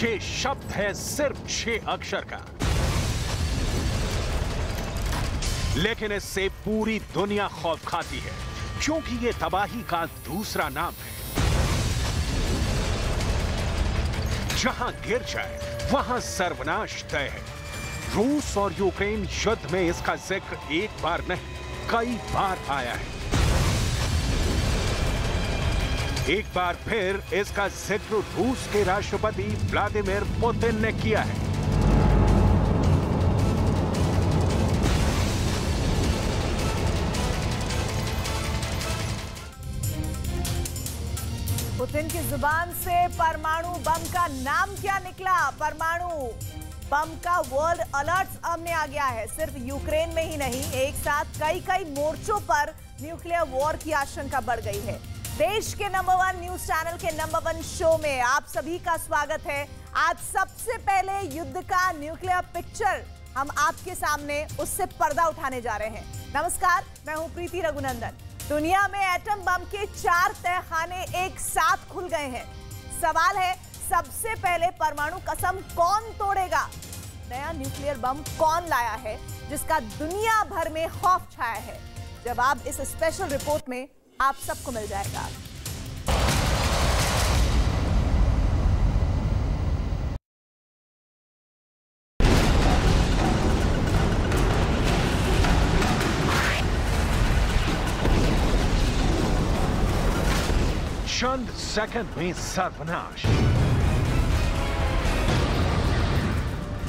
ये शब्द है सिर्फ 6 अक्षर का, लेकिन इससे पूरी दुनिया खौफ खाती है, क्योंकि ये तबाही का दूसरा नाम है। जहां गिर जाए वहां सर्वनाश तय है। रूस और यूक्रेन युद्ध में इसका जिक्र एक बार नहीं, कई बार आया है। एक बार फिर इसका जिक्र रूस के राष्ट्रपति व्लादिमीर पुतिन ने किया है। पुतिन की जुबान से परमाणु बम का नाम क्या निकला? परमाणु बम का वर्ल्ड अलर्ट सामने आ गया है। सिर्फ यूक्रेन में ही नहीं, एक साथ कई मोर्चों पर न्यूक्लियर वॉर की आशंका बढ़ गई है। देश के नंबर 1 न्यूज चैनल के नंबर 1 शो में आप सभी का स्वागत है। आज सबसे पहले युद्ध का न्यूक्लियर पिक्चर हम आपके सामने उससे पर्दा उठाने जा रहे हैं। नमस्कार, मैं हूं प्रीति रघुनंदन। दुनिया में एटम बम के 4 तहखाने एक साथ खुल गए हैं। सवाल है, सबसे पहले परमाणु कसम कौन तोड़ेगा? नया न्यूक्लियर बम कौन लाया है जिसका दुनिया भर में खौफ छाया है? जवाब इस स्पेशल रिपोर्ट में आप सबको मिल जाएगा। चंद सेकंड में सर्वनाश।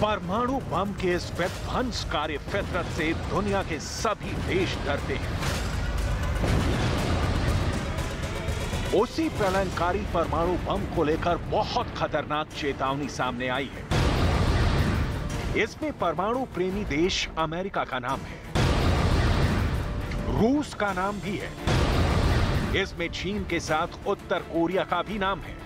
परमाणु बम के इस विध्वंसकारी फितरत से दुनिया के सभी देश डरते हैं। उसी प्रलयंकारी परमाणु बम को लेकर बहुत खतरनाक चेतावनी सामने आई है। इसमें परमाणु प्रेमी देश अमेरिका का नाम है, रूस का नाम भी है। इसमें चीन के साथ उत्तर कोरिया का भी नाम है।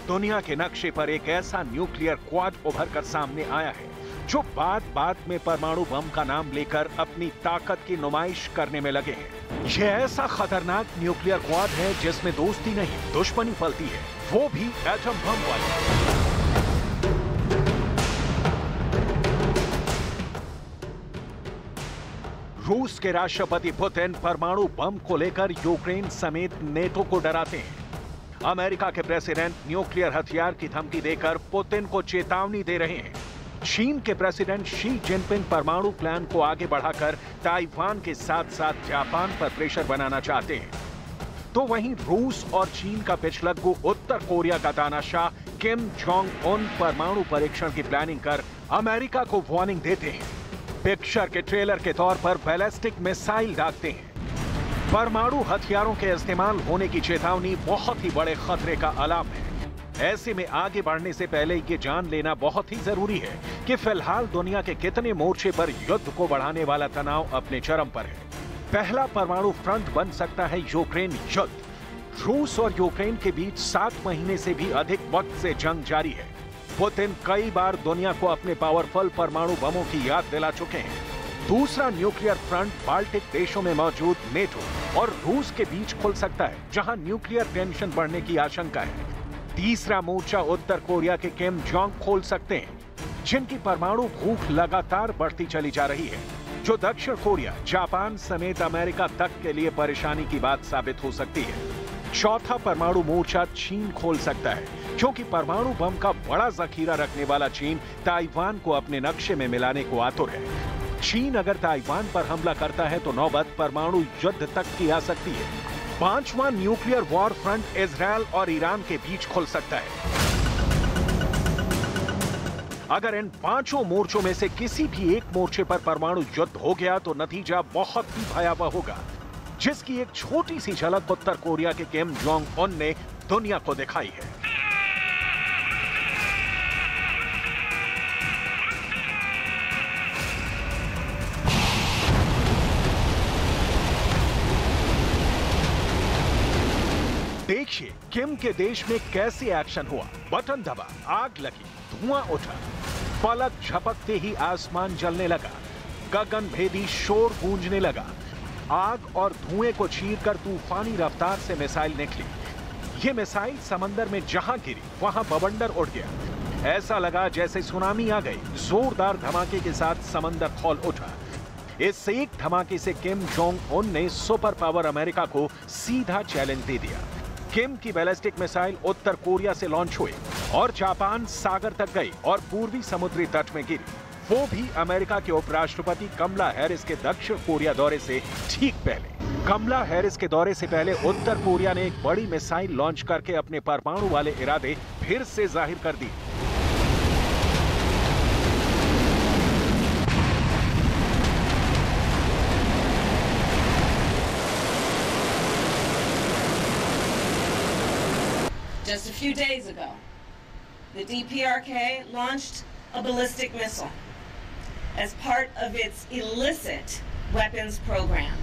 दुनिया के नक्शे पर एक ऐसा न्यूक्लियर क्वाड उभर कर सामने आया है जो बात में परमाणु बम का नाम लेकर अपनी ताकत की नुमाइश करने में लगे हैं। यह ऐसा खतरनाक न्यूक्लियर क्वाड है जिसमें दोस्ती नहीं, दुश्मनी पलती है, वो भी एटम बम वाली। रूस के राष्ट्रपति पुतिन परमाणु बम को लेकर यूक्रेन समेत नेटो को डराते हैं। अमेरिका के प्रेसिडेंट न्यूक्लियर हथियार की धमकी देकर पुतिन को चेतावनी दे रहे हैं। चीन के प्रेसिडेंट शी जिनपिंग परमाणु प्लान को आगे बढ़ाकर ताइवान के साथ साथ जापान पर प्रेशर बनाना चाहते हैं। तो वहीं रूस और चीन का पिछलग्गू उत्तर कोरिया का तानाशाह किम जोंग उन परमाणु परीक्षण की प्लानिंग कर अमेरिका को वार्निंग देते हैं। पिक्चर के ट्रेलर के तौर पर बैलिस्टिक मिसाइल दागते हैं। परमाणु हथियारों के इस्तेमाल होने की चेतावनी बहुत ही बड़े खतरे का अलार्म है। ऐसे में आगे बढ़ने से पहले ये जान लेना बहुत ही जरूरी है कि फिलहाल दुनिया के कितने मोर्चे पर युद्ध को बढ़ाने वाला तनाव अपने चरम पर है। पहला परमाणु फ्रंट बन सकता है यूक्रेन युद्ध। रूस और यूक्रेन के बीच 7 महीने से भी अधिक वक्त से जंग जारी है। पुतिन कई बार दुनिया को अपने पावरफुल परमाणु बमों की याद दिला चुके हैं। दूसरा न्यूक्लियर फ्रंट बाल्टिक देशों में मौजूद नेटो और रूस के बीच खुल सकता है, जहां न्यूक्लियर टेंशन बढ़ने की आशंका है। तीसरा मोर्चा उत्तर कोरिया के किम जोंग खोल सकते हैं, जिनकी परमाणु भूख लगातार बढ़ती चली जा रही है, जो दक्षिण कोरिया, जापान समेत अमेरिका तक के लिए परेशानी की बात साबित हो सकती है। चौथा परमाणु मोर्चा चीन खोल सकता है, क्योंकि परमाणु बम का बड़ा जखीरा रखने वाला चीन ताइवान को अपने नक्शे में मिलाने को आतुर है। चीन अगर ताइवान पर हमला करता है तो नौबत परमाणु युद्ध तक की आ सकती है। पांचवां न्यूक्लियर वॉर फ्रंट इजरायल और ईरान के बीच खुल सकता है। अगर इन 5 मोर्चों में से किसी भी एक मोर्चे पर परमाणु युद्ध हो गया तो नतीजा बहुत ही भयावह होगा, जिसकी एक छोटी सी झलक उत्तर कोरिया के किम जोंग उन ने दुनिया को दिखाई है। देखिए किम के देश में कैसे एक्शन हुआ। बटन दबा, आग लगी, धुआं उठा, पलक झपकते ही आसमान जलने लगा, गगन भेदी शोर गूंजने लगा। आग और धुएं को चीरकर तूफानी रफ्तार से मिसाइल निकली। ये मिसाइल समंदर में जहां गिरी वहां बवंडर उड़ गया। ऐसा लगा जैसे सुनामी आ गई। जोरदार धमाके के साथ समंदर खौल उठा। इस एक धमाके से किम जोंग उन ने सुपर पावर अमेरिका को सीधा चैलेंज दे दिया। किम की बैलिस्टिक मिसाइल उत्तर कोरिया से लॉन्च हुई और जापान सागर तक गई और पूर्वी समुद्री तट में गिरी, वो भी अमेरिका के उपराष्ट्रपति कमला हैरिस के दक्षिण कोरिया दौरे से ठीक पहले। कमला हैरिस के दौरे से पहले उत्तर कोरिया ने एक बड़ी मिसाइल लॉन्च करके अपने परमाणु वाले इरादे फिर से जाहिर कर दिए। Just a few days ago, the DPRK launched a ballistic missile as part of its illicit weapons program,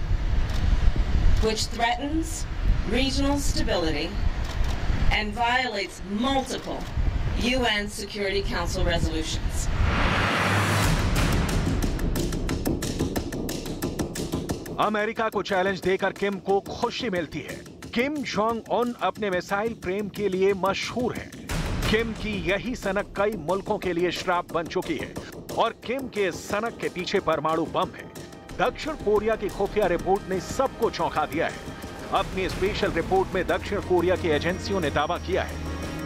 which threatens regional stability and violates multiple UN Security Council resolutions. America को चैलेंज देकर किम को खुशी मिलती है। Kim Jong Un अपने missile प्रेम के लिए मशहूर हैं। किम की यही सनक कई मुल्कों के लिए श्राप बन चुकी है और किम के सनक के पीछे परमाणु बम है। दक्षिण कोरिया की खुफिया रिपोर्ट ने सबको चौंका दिया है। अपनी स्पेशल रिपोर्ट में दक्षिण कोरिया की एजेंसियों ने दावा किया है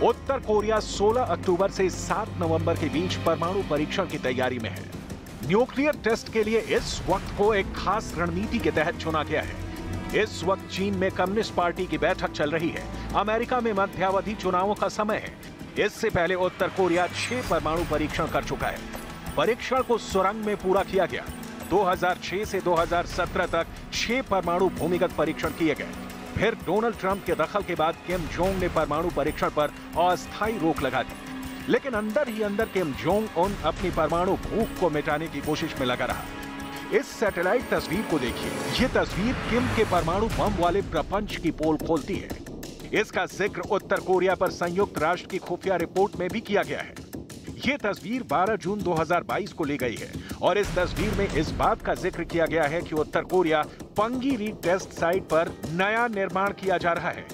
उत्तर कोरिया 16 अक्टूबर से 7 नवंबर के बीच परमाणु परीक्षण की तैयारी में है। न्यूक्लियर टेस्ट के लिए इस वक्त को एक खास रणनीति के तहत चुना गया है। इस वक्त चीन में कम्युनिस्ट पार्टी की बैठक चल रही है। अमेरिका में मध्यावधि चुनावों का समय है। इससे पहले उत्तर कोरिया 6 परमाणु परीक्षण कर चुका है। परीक्षण को सुरंग में पूरा किया गया। 2006 से 2017 तक 6 परमाणु भूमिगत परीक्षण किए गए। फिर डोनाल्ड ट्रंप के दखल के बाद किम जोंग ने परमाणु परीक्षण पर अस्थायी रोक लगा दी। लेकिन अंदर ही अंदर किम जोंग उन अपनी परमाणु भूख को मिटाने की कोशिश में लगा रहा। इस सैटेलाइट तस्वीर को देखिए। ये तस्वीर किम के परमाणु बम वाले प्रपंच की पोल खोलती है। इसका जिक्र उत्तर कोरिया पर संयुक्त राष्ट्र की खुफिया रिपोर्ट में भी किया गया है। ये तस्वीर 12 जून 2022 को ली गई है और इस तस्वीर में इस बात का जिक्र किया गया है कि उत्तर कोरिया पंगीरी टेस्ट साइट पर नया निर्माण किया जा रहा है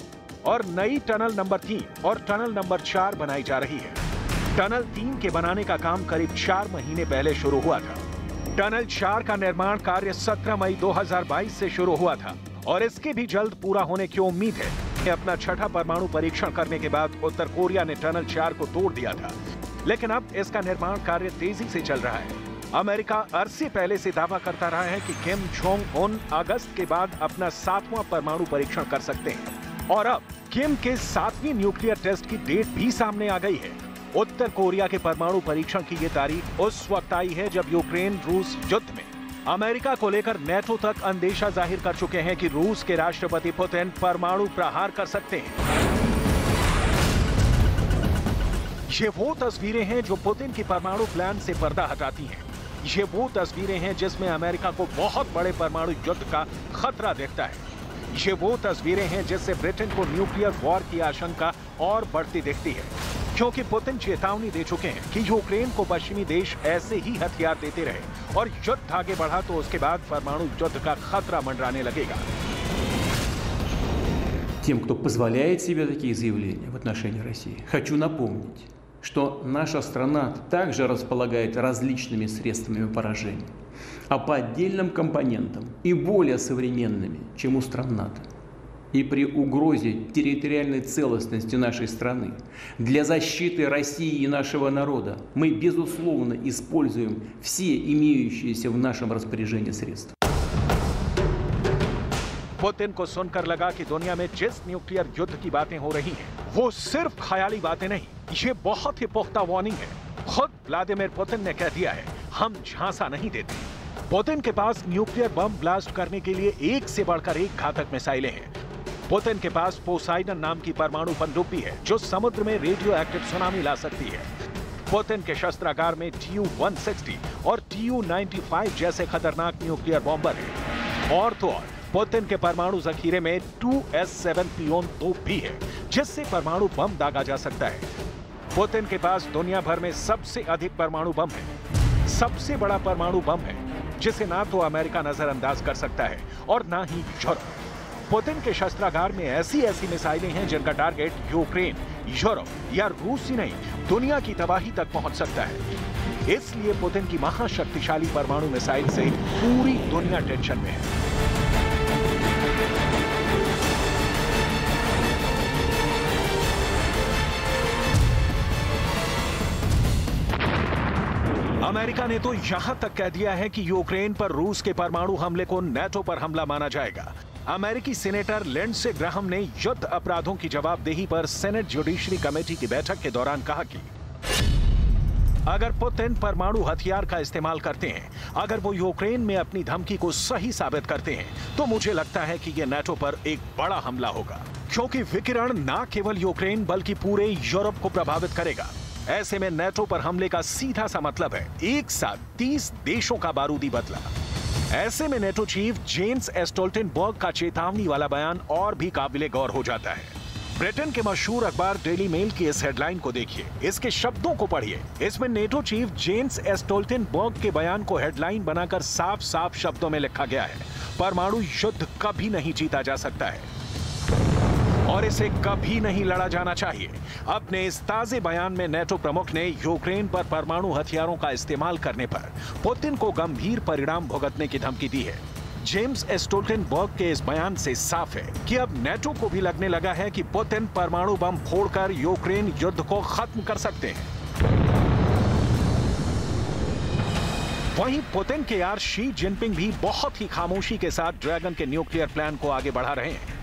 और नई टनल नंबर 3 और टनल नंबर 4 बनाई जा रही है। टनल 3 के बनाने का काम करीब 4 महीने पहले शुरू हुआ था। टनल 4 का निर्माण कार्य 17 मई 2022 से शुरू हुआ था और इसके भी जल्द पूरा होने की उम्मीद है। अपना छठा परमाणु परीक्षण करने के बाद उत्तर कोरिया ने टनल 4 को तोड़ दिया था, लेकिन अब इसका निर्माण कार्य तेजी से चल रहा है। अमेरिका अरसे पहले से दावा करता रहा है कि किम जोंग उन अगस्त के बाद अपना 7वां परमाणु परीक्षण कर सकते हैं और अब किम के 7वीं न्यूक्लियर टेस्ट की डेट भी सामने आ गई है। उत्तर कोरिया के परमाणु परीक्षण की ये तारीख उस वक्त आई है जब यूक्रेन रूस युद्ध में अमेरिका को लेकर नेटो तक अंदेशा जाहिर कर चुके हैं कि रूस के राष्ट्रपति पुतिन परमाणु प्रहार कर सकते हैं। ये वो तस्वीरें हैं जो पुतिन की परमाणु प्लान से पर्दा हटाती हैं। ये वो तस्वीरें हैं जिसमें अमेरिका को बहुत बड़े परमाणु युद्ध का खतरा दिखता है। ये वो तस्वीरें हैं जिससे ब्रिटेन को न्यूक्लियर वॉर की आशंका और बढ़ती दिखती है, क्योंकि पुतिन चेतावनी दे चुके हैं कि यूक्रेन को पश्चिमी देश ऐसे ही हथियार देते रहे और युद्ध आगे बढ़ा तो उसके बाद परमाणु युद्ध का खतरा मंडराने लगेगा। Тем, кто позволяет себе такие заявления в отношении России, хочу напомнить, что наша страна также располагает различными средствами поражения, а по отдельным компонентам и более современными, чем у стран НАТО. И при угрозе территориальной целостности нашей страны для защиты России и нашего народа мы, безусловно, используем все имеющиеся в нашем распоряжении средства. पुतिन को सुनकर लगा कि दुनिया में जिस न्यूक्लियर युद्ध की बातें हो रही हैं, वो सिर्फ ख्याली बातें नहीं, ये बहुत ही पुख्ता वार्निंग है। खुद व्लादिमीर पुतिन ने कह दिया है, हम झांसा नहीं देते। पुतिन के पास न्यूक्लियर बम ब्लास्ट करने के लिए एक से बढ़कर एक घातक मिसाइलें हैं। पुतिन के पास पोसाइडन नाम की परमाणु पनडुब्बी है जो समुद्र में रेडियो एक्टिव सुनामी ला सकती है। पुतिन के शस्त्रागार में Tu-160 और Tu-95 जैसे खतरनाक न्यूक्लियर बॉम्बर हैं। और तो और पुतिन के परमाणु जखीरे में 2S7 पियोन तोप भी है, जिससे परमाणु बम दागा जा सकता है। पुतिन के पास दुनिया भर में सबसे अधिक परमाणु बम है, सबसे बड़ा परमाणु बम है, जिसे ना तो अमेरिका नजरअंदाज कर सकता है और ना ही यूरोप। पुतिन के शस्त्रागार में ऐसी मिसाइलें हैं जिनका टारगेट यूक्रेन यूरोप या रूस ही नहीं, दुनिया की तबाही तक पहुंच सकता है। इसलिए पुतिन की महाशक्तिशाली परमाणु मिसाइल से पूरी दुनिया टेंशन में है। अमेरिका ने तो यहां तक कह दिया है कि यूक्रेन पर रूस के परमाणु हमले को नेटो पर हमला माना जाएगा। अमेरिकी सीनेटर लिंडसे ग्राहम ने युद्ध अपराधों की जवाबदेही पर सेनेट जुडिशरी कमेटी की बैठक के दौरान कहा कि अगर पुतिन परमाणु हथियार का इस्तेमाल करते हैं, अगर वो यूक्रेन में अपनी धमकी को सही साबित करते हैं, तो मुझे लगता है कि यह नेटो पर एक बड़ा हमला होगा, क्योंकि विकिरण न केवल यूक्रेन बल्कि पूरे यूरोप को प्रभावित करेगा। ऐसे में नेटो पर हमले का सीधा सा मतलब है एक साथ 30 देशों का बारूदी बदला। ऐसे में नेटो चीफ जेन्स स्टोल्टेनबर्ग का चेतावनी वाला बयान और भी काबिले गौर हो जाता है। ब्रिटेन के मशहूर अखबार डेली मेल की इस हेडलाइन को देखिए, इसके शब्दों को पढ़िए। इसमें नेटो चीफ जेन्स स्टोल्टेनबर्ग के बयान को हेडलाइन बनाकर साफ साफ शब्दों में लिखा गया है, परमाणु युद्ध कभी नहीं जीता जा सकता है और इसे कभी नहीं लड़ा जाना चाहिए। अपने इस ताजे बयान में नेटो प्रमुख ने यूक्रेन पर परमाणु हथियारों का इस्तेमाल करने पर पुतिन को गंभीर परिणाम भुगतने की धमकी दी है। जेम्स स्टोल्टेनबर्ग के इस बयान से साफ है कि अब नेटो को भी लगने लगा है कि पुतिन परमाणु बम फोड़कर यूक्रेन युद्ध को खत्म कर सकते हैं। वहीं पुतिन के यार शी जिनपिंग भी बहुत ही खामोशी के साथ ड्रैगन के न्यूक्लियर प्लान को आगे बढ़ा रहे हैं।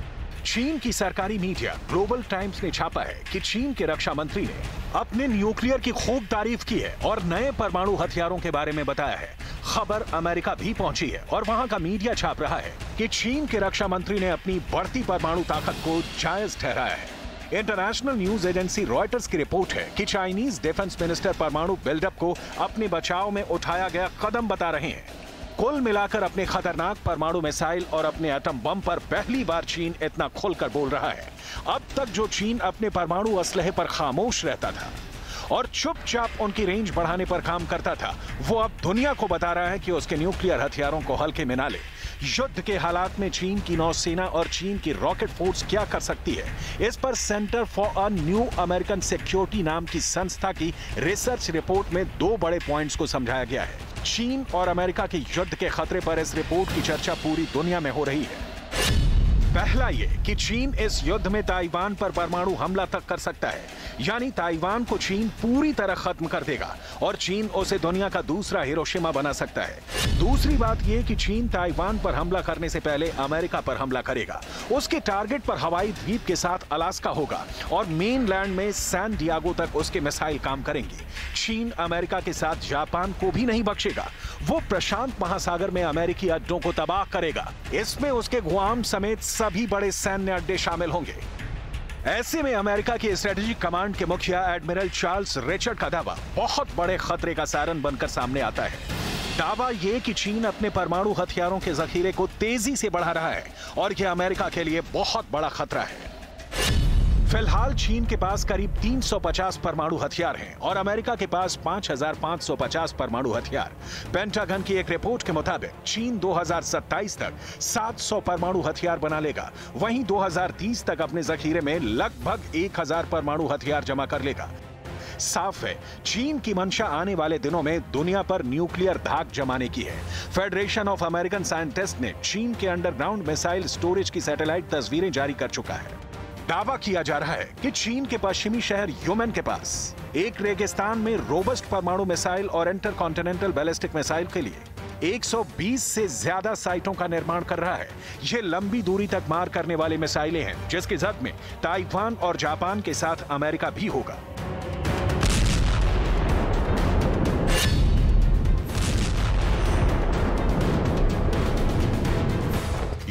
चीन की सरकारी मीडिया ग्लोबल टाइम्स ने छापा है कि चीन के रक्षा मंत्री ने अपने न्यूक्लियर की खूब तारीफ की है और नए परमाणु हथियारों के बारे में बताया है। खबर अमेरिका भी पहुंची है और वहां का मीडिया छाप रहा है कि चीन के रक्षा मंत्री ने अपनी बढ़ती परमाणु ताकत को जायज ठहराया है। इंटरनेशनल न्यूज एजेंसी रॉयटर्स की रिपोर्ट है कि चाइनीज डिफेंस मिनिस्टर परमाणु बिल्डअप को अपने बचाव में उठाया गया कदम बता रहे हैं। कुल मिलाकर अपने खतरनाक परमाणु मिसाइल और अपने एटम बम पर पहली बार चीन इतना खुलकर बोल रहा है। अब तक जो चीन अपने परमाणु असलहे पर खामोश रहता था और चुपचाप उनकी रेंज बढ़ाने पर काम करता था, वो अब दुनिया को बता रहा है कि उसके न्यूक्लियर हथियारों को हल्के में ना ले। युद्ध के हालात में चीन की नौसेना और चीन की रॉकेट फोर्स क्या कर सकती है, इस पर centre for a new American security नाम की संस्था की रिसर्च रिपोर्ट में 2 बड़े पॉइंट्स को समझाया गया है। चीन और अमेरिका के युद्ध के खतरे पर इस रिपोर्ट की चर्चा पूरी दुनिया में हो रही है। पहला ये कि चीन इस युद्ध में ताइवान पर परमाणु हमला तक कर सकता है, यानी ताइवान को चीन पूरी तरह खत्म कर देगा और चीन उसे दुनिया का दूसरा हिरोशिमा बना सकता है। दूसरी बात यह कि चीन ताइवान पर हमला करने से पहले अमेरिका पर हमला करेगा। उसके टारगेट पर हवाई द्वीप के साथ अलास्का होगा और मेनलैंड में सैन डियागो तक उसके मिसाइल काम करेंगे। चीन अमेरिका के साथ जापान को भी नहीं बख्शेगा। वो प्रशांत महासागर में अमेरिकी अड्डों को तबाह करेगा। इसमें उसके गुआम समेत सभी बड़े सैन्य अड्डे शामिल होंगे। ऐसे में अमेरिका की स्ट्रेटेजिक कमांड के मुखिया एडमिरल चार्ल्स रिचर्ड का दावा बहुत बड़े खतरे का सायरन बनकर सामने आता है। दावा यह कि चीन अपने परमाणु हथियारों के जखीरे को तेजी से बढ़ा रहा है और यह अमेरिका के लिए बहुत बड़ा खतरा है। फिलहाल चीन के पास करीब 350 परमाणु हथियार हैं और अमेरिका के पास 5550 परमाणु हथियार। पेंटागन की एक रिपोर्ट के मुताबिक चीन 2027 तक 700 परमाणु हथियार बना लेगा। वहीं 2030 तक अपने जखीरे में लगभग 1000 परमाणु हथियार जमा कर लेगा। साफ है, चीन की मंशा आने वाले दिनों में दुनिया पर न्यूक्लियर धाक जमाने की है। फेडरेशन ऑफ अमेरिकन साइंटिस्ट ने चीन के अंडरग्राउंड मिसाइल स्टोरेज की सैटेलाइट तस्वीरें जारी कर चुका है। दावा किया जा रहा है कि चीन के पश्चिमी शहर यूमेन के पास एक रेगिस्तान में रोबस्ट परमाणु मिसाइल और इंटरकॉन्टिनेंटल बैलिस्टिक मिसाइल के लिए 120 से ज्यादा साइटों का निर्माण कर रहा है। ये लंबी दूरी तक मार करने वाले मिसाइलें हैं, जिसकी जद में ताइवान और जापान के साथ अमेरिका भी होगा।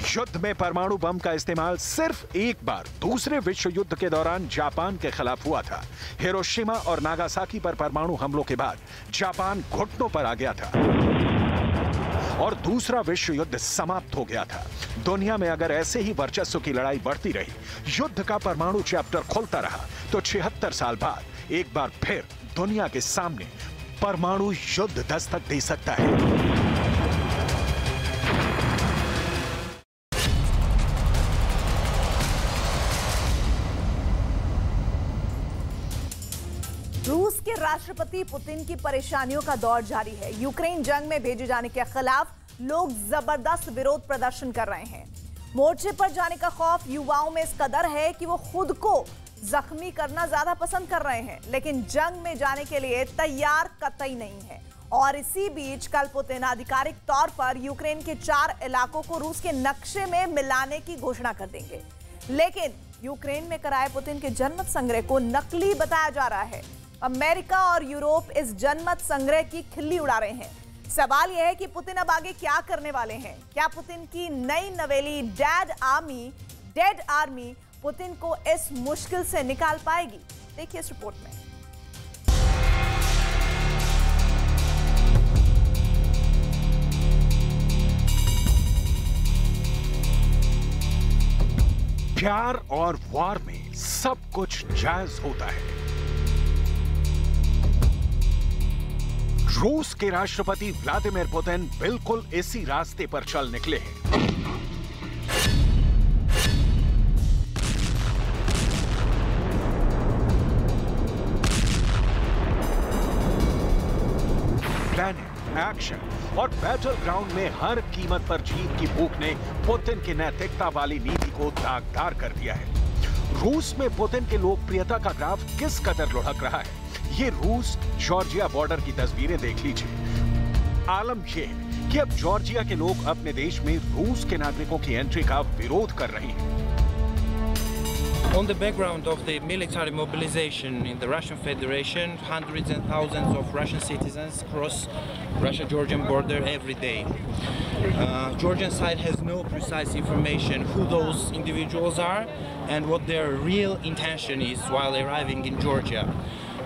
युद्ध में परमाणु बम का इस्तेमाल सिर्फ एक बार दूसरे विश्व युद्ध के दौरान जापान के खिलाफ हुआ था। हिरोशिमा और नागासाकी पर परमाणु हमलों के बाद जापान घुटनों पर आ गया था और दूसरा विश्व युद्ध समाप्त हो गया था। दुनिया में अगर ऐसे ही वर्चस्व की लड़ाई बढ़ती रही, युद्ध का परमाणु चैप्टर खुलता रहा, तो 76 साल बाद एक बार फिर दुनिया के सामने परमाणु युद्ध दस्तक दे सकता है। रूस के राष्ट्रपति पुतिन की परेशानियों का दौर जारी है। यूक्रेन जंग में भेजे जाने के खिलाफ लोग जबरदस्त विरोध प्रदर्शन कर रहे हैं। मोर्चे पर जाने का खौफ युवाओं में इस कदर है कि वो खुद को जख्मी करना ज्यादा पसंद कर रहे हैं, लेकिन जंग में जाने के लिए तैयार कतई नहीं है। और इसी बीच कल पुतिन आधिकारिक तौर पर यूक्रेन के 4 इलाकों को रूस के नक्शे में मिलाने की घोषणा कर देंगे। लेकिन यूक्रेन में कराए पुतिन के जनमत संग्रह को नकली बताया जा रहा है। अमेरिका और यूरोप इस जनमत संग्रह की खिल्ली उड़ा रहे हैं। सवाल यह है कि पुतिन अब आगे क्या करने वाले हैं। क्या पुतिन की नई नवेली डेड आर्मी पुतिन को इस मुश्किल से निकाल पाएगी? देखिए इस रिपोर्ट में। प्यार और वॉर में सब कुछ जायज होता है। रूस के राष्ट्रपति व्लादिमीर पुतिन बिल्कुल इसी रास्ते पर चल निकले हैं। प्लानिंग, एक्शन और बैटल ग्राउंड में हर कीमत पर जीत की भूख ने पुतिन की नैतिकता वाली नीति को दागदार कर दिया है। रूस में पुतिन की लोकप्रियता का ग्राफ किस कदर लुढ़क रहा है, ये रूस जॉर्जिया बॉर्डर की तस्वीरें देख लीजिए। आलम यह है कि अब जॉर्जिया के लोग अपने देश में रूस के नागरिकों की एंट्री का विरोध कर रहे हैं। On the background of the military mobilization in the Russian Federation, hundreds and thousands of Russian citizens cross Russia-Georgian border every day. Georgian side has no precise information who those individuals are and what their real intention is while arriving in Georgia.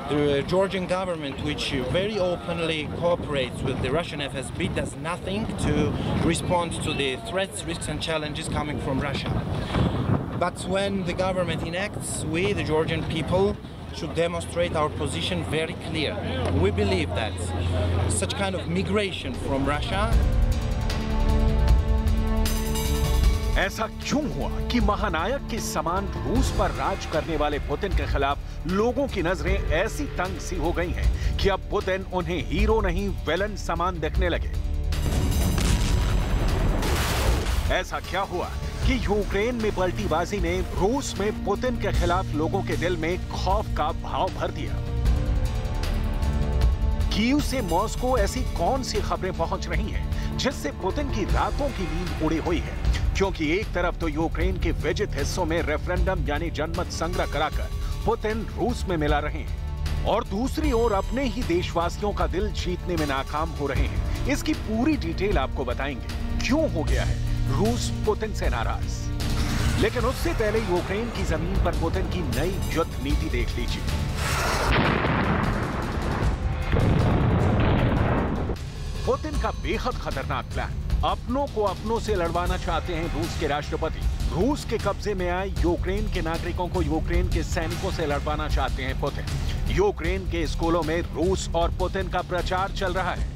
The Georgian government, which very openly cooperates with the Russian FSB, does nothing to respond to the threats, risks and challenges coming from Russia. But when the government enacts, we, the Georgian people, should demonstrate our position very clear. We believe that such kind of migration from Russia. ऐसा क्यों हुआ कि महानायक के समान रूस पर राज करने वाले पुतिन के खिलाफ लोगों की नजरें ऐसी तंग सी हो गई हैं कि अब पुतिन उन्हें हीरो नहीं विलन समान दिखने लगे? ऐसा क्या हुआ कि यूक्रेन में पलटीबाजी ने रूस में पुतिन के खिलाफ लोगों के दिल में खौफ का भाव भर दिया? कीव से मॉस्को ऐसी कौन सी खबरें पहुंच रही हैं जिससे पुतिन की रातों की नींद उड़ी हुई है? क्योंकि एक तरफ तो यूक्रेन के विजित हिस्सों में रेफरेंडम यानी जनमत संग्रह कराकर पुतिन रूस में मिला रहे हैं और दूसरी ओर अपने ही देशवासियों का दिल जीतने में नाकाम हो रहे हैं। इसकी पूरी डिटेल आपको बताएंगे। क्यों हो गया है रूस पुतिन से नाराज? लेकिन उससे पहले यूक्रेन की जमीन पर पुतिन की नई युद्ध नीति देख लीजिए। पुतिन का बेहद खतरनाक प्लान। अपनों को अपनों से लड़वाना चाहते हैं रूस के राष्ट्रपति। रूस के कब्जे में आए यूक्रेन के नागरिकों को यूक्रेन के सैनिकों से लड़वाना चाहते हैं पुतिन। यूक्रेन के स्कूलों में रूस और पुतिन का प्रचार चल रहा है।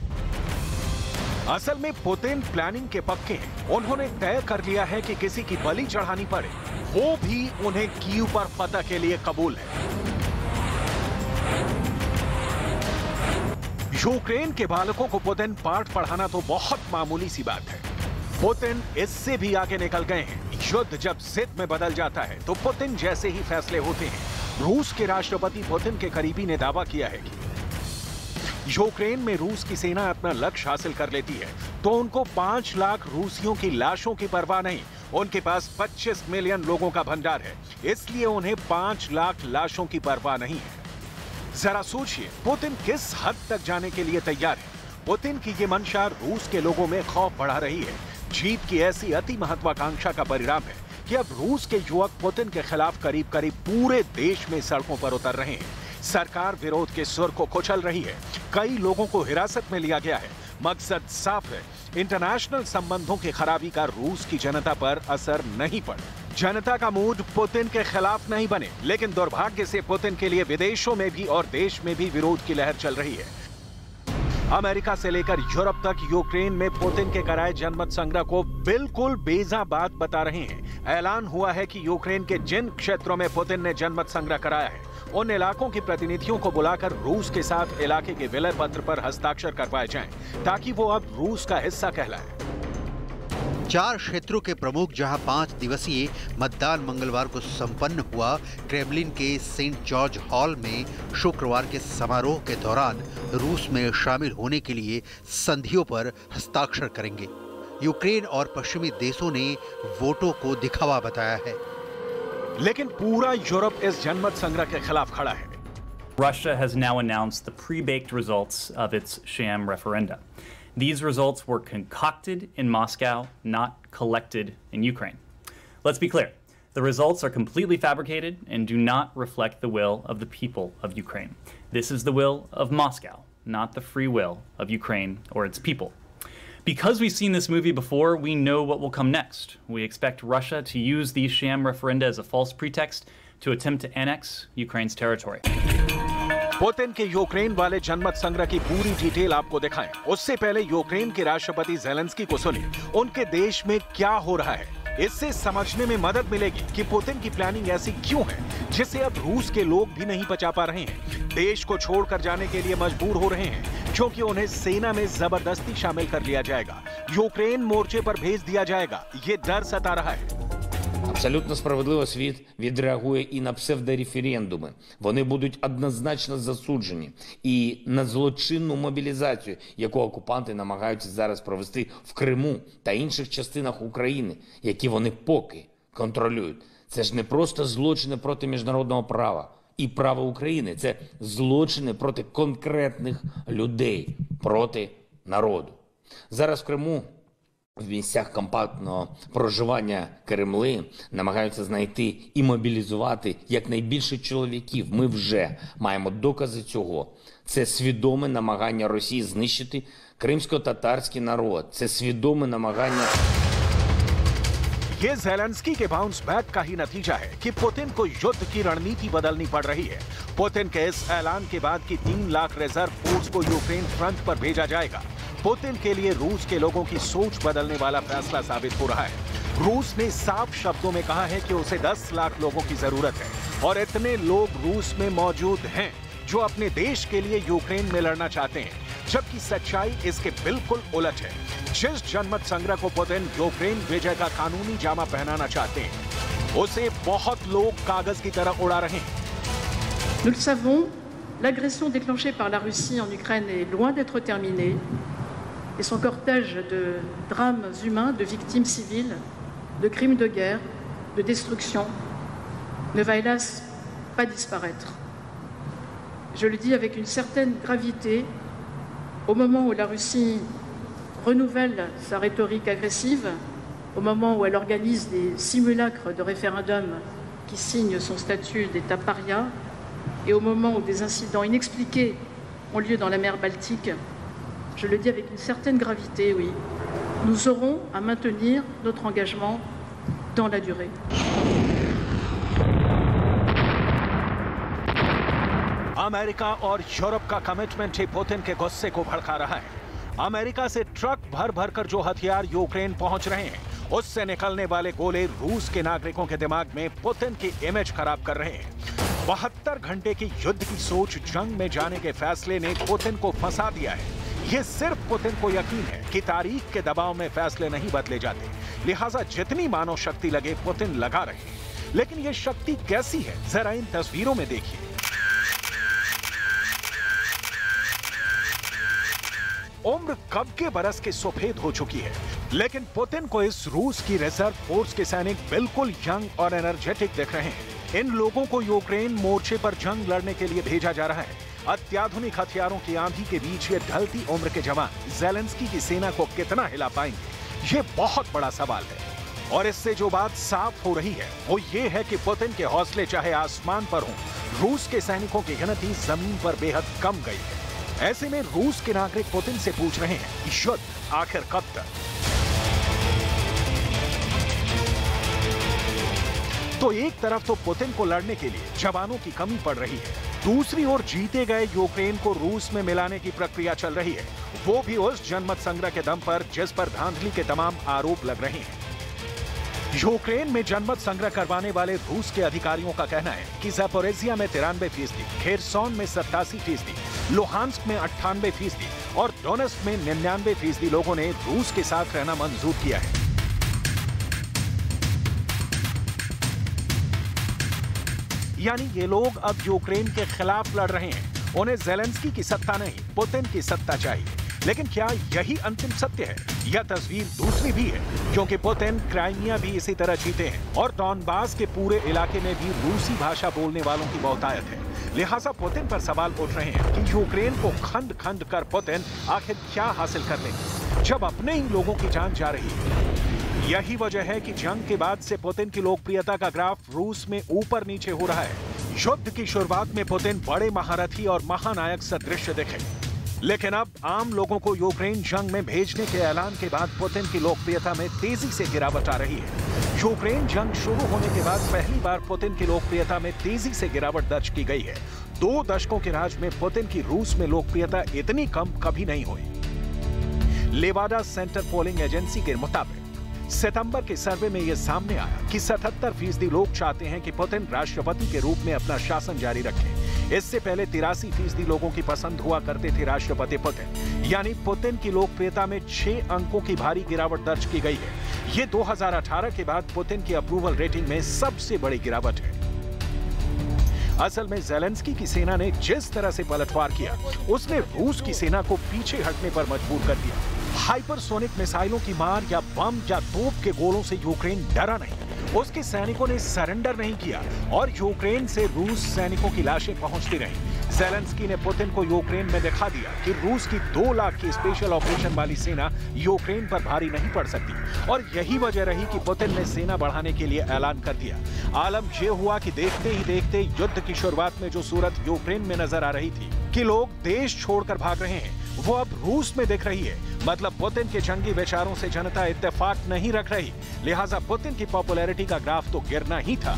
असल में पुतिन प्लानिंग के पक्के हैं। उन्होंने तय कर लिया है कि किसी की बलि चढ़ानी पड़े, वो भी उन्हें कीव पर फतह के लिए कबूल है। यूक्रेन के बालकों को पुतिन पाठ पढ़ाना तो बहुत मामूली सी बात है। पुतिन इससे भी आगे निकल गए हैं। युद्ध जब जिद में बदल जाता है तो पुतिन जैसे ही फैसले होते हैं। रूस के राष्ट्रपति पुतिन के करीबी ने दावा किया है कि यूक्रेन में रूस की सेना अपना लक्ष्य हासिल कर लेती है तो उनको 5 लाख रूसियों की लाशों की परवाह नहीं। उनके पास 25 मिलियन लोगों का भंडार है, इसलिए उन्हें 5 लाख लाशों की परवाह नहीं है। जरा सोचिए पुतिन किस हद तक जाने के लिए तैयार है। पुतिन की ये मंशा रूस के लोगों में खौफ बढ़ा रही है। जीत की ऐसी अति महत्वाकांक्षा का परिणाम है कि अब रूस के युवक पुतिन के खिलाफ करीब करीब पूरे देश में सड़कों पर उतर रहे हैं। सरकार विरोध के सुर को कुचल रही है। कई लोगों को हिरासत में लिया गया है। मकसद साफ है, इंटरनेशनल संबंधों की खराबी का रूस की जनता पर असर नहीं पड़ा। जनता का मूड पुतिन के खिलाफ नहीं बने, लेकिन दुर्भाग्य से पुतिन के लिए विदेशों में भी और देश में भी विरोध की लहर चल रही है। अमेरिका से लेकर यूरोप तक यूक्रेन में पुतिन के कराए जनमत संग्रह को बिल्कुल बेजा बता रहे हैं। ऐलान हुआ है कि यूक्रेन के जिन क्षेत्रों में पुतिन ने जनमत संग्रह कराया है उन इलाकों के प्रतिनिधियों को बुलाकर रूस के साथ इलाके के विलय पत्र पर हस्ताक्षर करवाए जाएं, ताकि वो अब रूस का हिस्सा कहलाए। 4 क्षेत्रों के प्रमुख जहां 5 दिवसीय मतदान मंगलवार को संपन्न हुआ, क्रेमलिन के सेंट जॉर्ज हॉल में शुक्रवार के समारोह के दौरान रूस में शामिल होने के लिए संधियों पर हस्ताक्षर करेंगे। यूक्रेन और पश्चिमी देशों ने वोटों को दिखावा बताया है, लेकिन पूरा यूरोप इस जनमत संग्रह के खिलाफ खड़ा है। Russia has now announced the pre-baked results of its sham referenda. These results were concocted in Moscow, not collected in Ukraine. Let's be clear. The results are completely fabricated and do not reflect the will of the people of Ukraine. This is the will of Moscow, not the free will of Ukraine or its people. Because we've seen this movie before, we know what will come next. We expect Russia to use these sham referenda as a false pretext to attempt to annex Ukraine's territory. Putin के Ukraine वाले जनमत संग्रह की पूरी detail आपको दिखाएं। उससे पहले यूक्रेन के राष्ट्रपति ज़ेलेंस्की को सुनिए, उनके देश में क्या हो रहा है। इससे समझने में मदद मिलेगी कि पुतिन की प्लानिंग ऐसी क्यों है, जिसे अब रूस के लोग भी नहीं पचा पा रहे हैं। देश को छोड़कर जाने के लिए मजबूर हो रहे हैं, क्योंकि उन्हें सेना में जबरदस्ती शामिल कर लिया जाएगा, यूक्रेन मोर्चे पर भेज दिया जाएगा। ये डर सता रहा है। Абсолютно справедливо світ відреагує і на псевдореферендуми. Вони будуть однозначно засуджені. І на злочинну мобілізацію, яку окупанти намагаються зараз провести в Криму та інших частинах України, які вони поки контролюють. Це ж не просто злочини проти міжнародного права і права України. Це злочини проти конкретних людей, проти народу. Зараз в Криму в місцях компактного проживання Кремли намагаються знайти і мобілізувати якнайбільше чоловіків. Ми вже маємо докази цього. Це свідоме намагання Росії знищити кримсько-татарський народ. Це свідоме намагання... ये ज़ेलेंस्की के बाउंस बैक का ही नतीजा है कि पुतिन को युद्ध की रणनीति बदलनी पड़ रही है। पुतिन के इस ऐलान के बाद कि 3 लाख रिजर्व फोर्स को यूक्रेन फ्रंट पर भेजा जाएगा, पुतिन के लिए रूस के लोगों की सोच बदलने वाला फैसला साबित हो रहा है। रूस ने साफ शब्दों में कहा है कि उसे 10 लाख लोगों की जरूरत है, और इतने लोग रूस में मौजूद हैं जो अपने देश के लिए यूक्रेन में लड़ना चाहते हैं, जबकि सच्चाई इसके बिल्कुल उलट है। जिस जनमत संग्रह को पुतिन यूक्रेन विजय का कानूनी जामा पहनाना चाहते हैं, उसे बहुत लोग कागज की तरह उड़ा रहे हैं। Nous le savons, l'agression déclenchée par la Russie en Ukraine est loin d'être terminée et son cortège de drames humains, de victimes civiles, de crimes de guerre, de destruction ne va hélas pas disparaître. Je le dis avec une certaine gravité, au moment où la Russie renouvelle sa rhétorique agressive, au moment où elle organise des simulacres de référendum qui signent son statut d'État paria, et au moment où des incidents inexpliqués ont lieu dans la mer Baltique, je le dis avec une certaine gravité, oui, nous aurons à maintenir notre engagement dans la durée. America और Europe का commitment ही Putin के गुस्से को भड़का रहा है। America से truck भर भर कर जो हथियार यूक्रेन पहुंच रहे हैं, उससे निकलने वाले गोले रूस के नागरिकों के दिमाग में पुतिन की इमेज खराब कर रहे हैं। 72 घंटे की युद्ध की सोच जंग में जाने के फैसले ने पुतिन को फंसा दिया है। ये सिर्फ पुतिन को यकीन है कि तारीख के दबाव में फैसले नहीं बदले जाते, लिहाजा जितनी मानव शक्ति लगे पुतिन लगा रहे हैं। लेकिन ये शक्ति कैसी है, जरा इन तस्वीरों में देखिए। उम्र कब के बरस के सफेद हो चुकी है, लेकिन पुतिन को इस रूस की रिजर्व फोर्स के सैनिक बिल्कुल यंग और एनर्जेटिक दिख रहे हैं। इन लोगों को यूक्रेन मोर्चे पर जंग लड़ने के लिए भेजा जा रहा है। अत्याधुनिक हथियारों की आंधी के बीच ये ढलती उम्र के जवान ज़ेलेंस्की की सेना को कितना हिला पाएंगे, ये बहुत बड़ा सवाल है। और इससे जो बात साफ हो रही है वो ये है कि पुतिन के हौसले चाहे आसमान पर हों, रूस के सैनिकों की गिनती जमीन पर बेहद कम गई है। ऐसे में रूस के नागरिक पुतिन से पूछ रहे हैं कि युद्ध आखिर कब तक। तो एक तरफ तो पुतिन को लड़ने के लिए जवानों की कमी पड़ रही है, दूसरी ओर जीते गए यूक्रेन को रूस में मिलाने की प्रक्रिया चल रही है, वो भी उस जनमत संग्रह के दम पर जिस पर धांधली के तमाम आरोप लग रहे हैं। यूक्रेन में जनमत संग्रह करवाने वाले रूस के अधिकारियों का कहना है कि ज़पोरिज़िया में 93%, खेरसोन में 87%, लुहांस्क में 98% और डोनेट्स्क में 99% लोगों ने रूस के साथ रहना मंजूर किया है। यानी ये लोग अब यूक्रेन के खिलाफ लड़ रहे हैं। उन्हें ज़ेलेंस्की की सत्ता नहीं, पुतिन की सत्ता चाहिए। लेकिन क्या यही अंतिम सत्य है या तस्वीर दूसरी भी है? क्योंकि पुतिन क्राइमिया भी इसी तरह जीते हैं और डॉनबास के पूरे इलाके में भी रूसी भाषा बोलने वालों की बहुतायत है। लिहाजा पुतिन पर सवाल उठ रहे हैं कि यूक्रेन को खंड खंड कर पुतिन आखिर क्या हासिल कर लेंगे जब अपने ही लोगों की जान जा रही है। यही वजह है कि जंग के बाद से पुतिन की लोकप्रियता का ग्राफ रूस में ऊपर नीचे हो रहा है। युद्ध की शुरुआत में पुतिन बड़े महारथी और महानायक सदृश दिखे, लेकिन अब आम लोगों को यूक्रेन जंग में भेजने के ऐलान के बाद पुतिन की लोकप्रियता में तेजी से गिरावट आ रही है। यूक्रेन जंग शुरू होने के बाद पहली बार पुतिन की लोकप्रियता में तेजी से गिरावट दर्ज की गई है। 2 दशकों के राज में पुतिन की रूस में लोकप्रियता इतनी कम कभी नहीं हुई। लेवाडा सेंटर पोलिंग एजेंसी के मुताबिक सितंबर के सर्वे में यह सामने आया कि 77% लोग चाहते हैं कि पुतिन राष्ट्रपति के रूप में अपना शासन जारी रखें। इससे पहले 83% लोगों की पसंद हुआ करते थे राष्ट्रपति पुतिन। यानी पुतिन की लोकप्रियता में 6 अंकों की भारी गिरावट दर्ज की गई है। ये 2018 के बाद पुतिन की अप्रूवल रेटिंग में सबसे बड़ी गिरावट है। असल में ज़ेलेंस्की की सेना ने जिस तरह से पलटवार किया, उसने रूस की सेना को पीछे हटने पर मजबूर कर दिया। हाइपरसोनिक मिसाइलों की मार या बम या तोप के गोलों से यूक्रेन डरा नहीं। उसके सैनिकों ने सरेंडर नहीं किया और यूक्रेन से रूस सैनिकों की लाशें पहुंचती रहीं। ज़ेलेंस्की ने पुतिन को यूक्रेन में दिखा दिया कि रूस की 2 लाख की स्पेशल ऑपरेशन वाली सेना यूक्रेन पर भारी नहीं पड़ सकती और यही वजह रही कि पुतिन ने सेना बढ़ाने के लिए ऐलान कर दिया। आलम यह हुआ कि देखते ही देखते युद्ध की शुरुआत में जो सूरत यूक्रेन में नजर आ रही थी कि लोग देश छोड़कर भाग रहे हैं, वो अब रूस में दिख रही है। मतलब पुतिन के जंगी विचारों से जनता इत्तेफाक नहीं रख रही, लिहाजा पुतिन की पॉपुलैरिटी का ग्राफ तो गिरना ही था।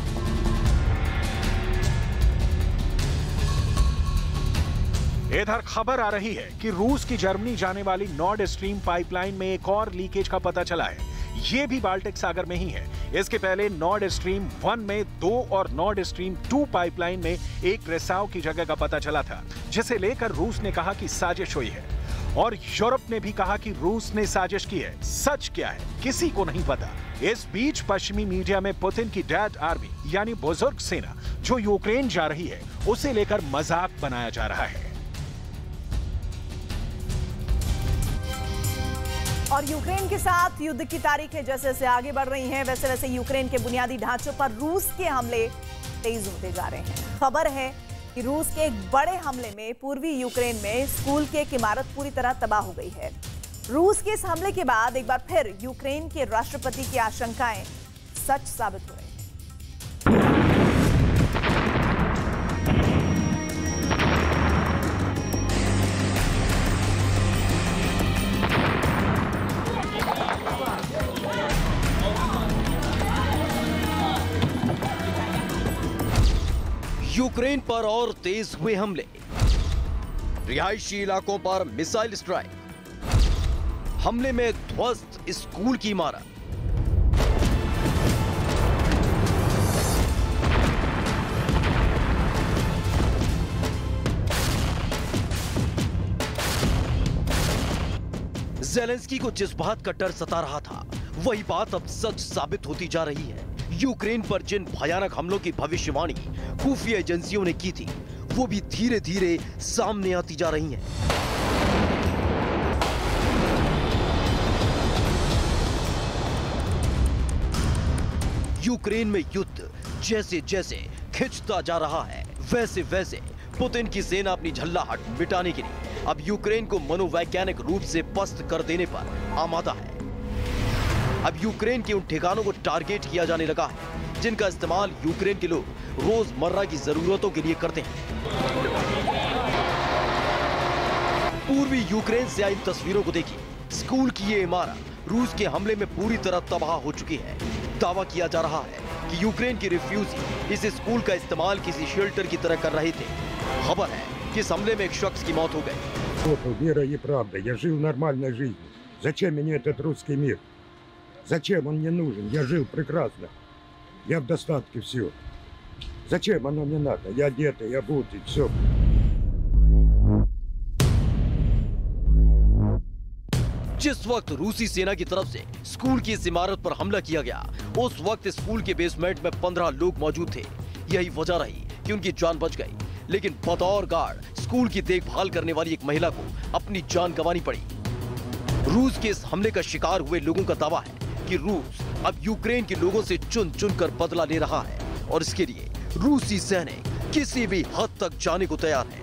इधर खबर आ रही है कि रूस की जर्मनी जाने वाली नॉर्ड स्ट्रीम पाइपलाइन में एक और लीकेज का पता चला है। ये भी बाल्टिक सागर में ही है। इसके पहले नॉर्ड स्ट्रीम 1 में 2 और नॉर्ड स्ट्रीम 2 पाइपलाइन में एक रिसाव की जगह का पता चला था, जिसे लेकर रूस ने कहा कि साजिश हुई है और यूरोप ने भी कहा कि रूस ने साजिश की है। सच क्या है किसी को नहीं पता। इस बीच पश्चिमी मीडिया में पुतिन की डेड आर्मी यानी बुजुर्ग सेना जो यूक्रेन जा रही है, उसे लेकर मजाक बनाया जा रहा है। और यूक्रेन के साथ युद्ध की तारीखें जैसे जैसे आगे बढ़ रही हैं, वैसे वैसे यूक्रेन के बुनियादी ढांचों पर रूस के हमले तेज होते जा रहे हैं। खबर है कि रूस के एक बड़े हमले में पूर्वी यूक्रेन में स्कूल की एक इमारत पूरी तरह तबाह हो गई है। रूस के इस हमले के बाद एक बार फिर यूक्रेन के राष्ट्रपति की आशंकाएं सच साबित हो रही हैं। यूक्रेन पर और तेज हुए हमले, रिहायशी इलाकों पर मिसाइल स्ट्राइक, हमले में ध्वस्त स्कूल की इमारत। ज़ेलेंस्की को जिस बात का डर सता रहा था, वही बात अब सच साबित होती जा रही है। यूक्रेन पर जिन भयानक हमलों की भविष्यवाणी खुफिया एजेंसियों ने की थी, वो भी धीरे धीरे सामने आती जा रही हैं। यूक्रेन में युद्ध जैसे जैसे खिंचता जा रहा है, वैसे वैसे पुतिन की सेना अपनी झल्लाहट मिटाने के लिए अब यूक्रेन को मनोवैज्ञानिक रूप से पस्त कर देने पर आमादा है। अब यूक्रेन के उन ठिकानों को टारगेट किया जाने लगा है जिनका इस्तेमाल यूक्रेन के लोग रोजमर्रा की जरूरतों के लिए करते हैं। पूर्वी यूक्रेन से आई तस्वीरों को देखिए। स्कूल की ये इमारत रूस के हमले में पूरी तरह तबाह हो चुकी है। दावा किया जा रहा है कि यूक्रेन के रिफ्यूजी इस स्कूल का इस्तेमाल किसी शेल्टर की तरह कर रहे थे। खबर है कि इस हमले में एक शख्स की मौत हो गई। Вера и правда. Я жил нормальной жизнью. Зачем мне этот русский мир? Зачем он мне нужен? Я жил прекрасно. Я в достатке, все. Зачем оно мне надо? Я одетый, я обутый, все. जिस वक्त रूसी सेना की तरफ से स्कूल की इस इमारत पर हमला किया गया, उस वक्त स्कूल के बेसमेंट में 15 लोग मौजूद थे। यही वजह रही कि उनकी जान बच गई, लेकिन बतौर गार्ड स्कूल की देखभाल करने वाली एक महिला को अपनी जान गंवानी पड़ी। रूस के इस हमले का शिकार हुए लोगों का दावा है कि रूस अब यूक्रेन के लोगों से चुन चुन कर बदला ले रहा है और इसके लिए रूसी सैनिक किसी भी हद तक जाने को तैयार है।